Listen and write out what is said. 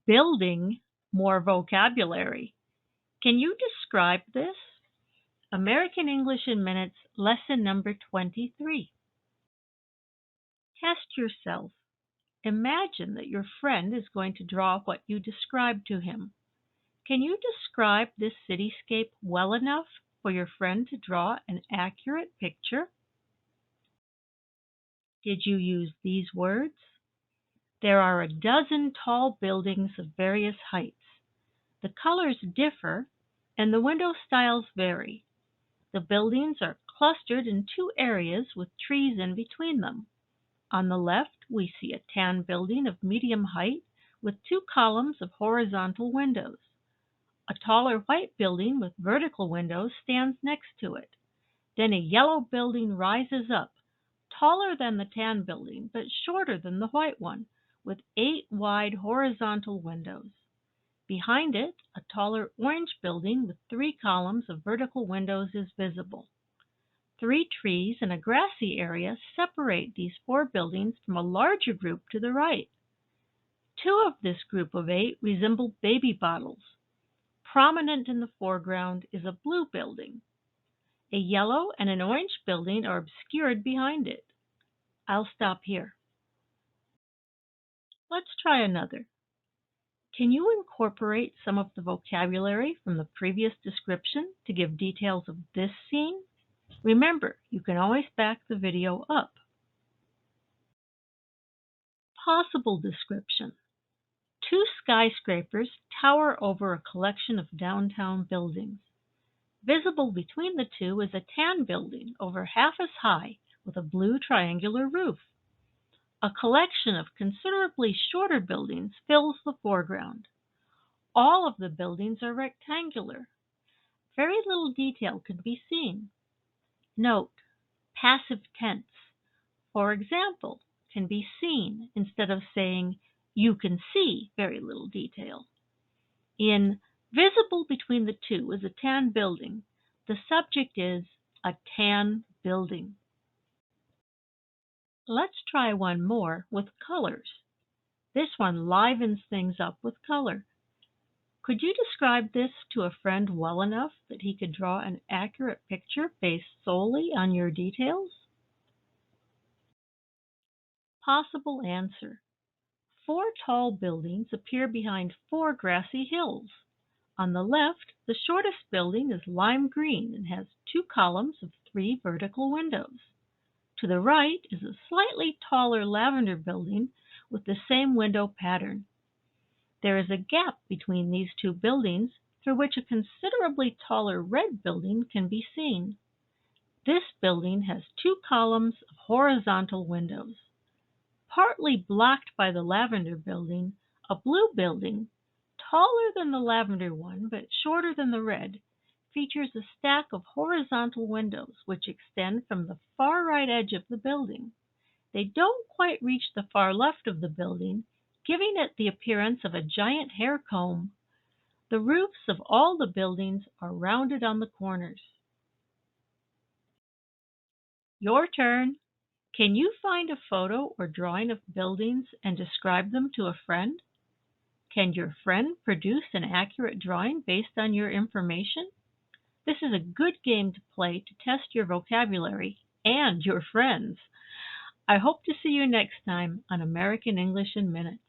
Building more vocabulary. Can you describe this? American English in Minutes, lesson number 23. Test yourself. Imagine that your friend is going to draw what you described to him. Can you describe this cityscape well enough for your friend to draw an accurate picture? Did you use these words? There are a dozen tall buildings of various heights. The colors differ and the window styles vary. The buildings are clustered in two areas with trees in between them. On the left, we see a tan building of medium height with two columns of horizontal windows. A taller white building with vertical windows stands next to it. Then a yellow building rises up, taller than the tan building but shorter than the white one, with 8 wide horizontal windows. Behind it, a taller orange building with 3 columns of vertical windows is visible. 3 trees and a grassy area separate these 4 buildings from a larger group to the right. 2 of this group of 8 resemble baby bottles. Prominent in the foreground is a blue building. A yellow and an orange building are obscured behind it. I'll stop here. Let's try another. Can you incorporate some of the vocabulary from the previous description to give details of this scene? Remember, you can always back the video up. Possible description. 2 skyscrapers tower over a collection of downtown buildings. Visible between the two is a tan building over half as high with a blue triangular roof. A collection of considerably shorter buildings fills the foreground. All of the buildings are rectangular. Very little detail can be seen. Note, passive tense. For example, can be seen instead of saying you can see very little detail. In visible between the two is a tan building. The subject is a tan building. Let's try one more with colors. This one livens things up with color. Could you describe this to a friend well enough that he could draw an accurate picture based solely on your details? Possible answer. 4 tall buildings appear behind 4 grassy hills. On the left, the shortest building is lime green and has 2 columns of 3 vertical windows. To the right is a slightly taller lavender building with the same window pattern. There is a gap between these 2 buildings through which a considerably taller red building can be seen. This building has 2 columns of horizontal windows. Partly blocked by the lavender building, a blue building, taller than the lavender one but shorter than the red, features a stack of horizontal windows which extend from the far right edge of the building. They don't quite reach the far left of the building, giving it the appearance of a giant hair comb. The roofs of all the buildings are rounded on the corners. Your turn. Can you find a photo or drawing of buildings and describe them to a friend? Can your friend produce an accurate drawing based on your information? This is a good game to play to test your vocabulary and your friends. I hope to see you next time on American English in Minutes.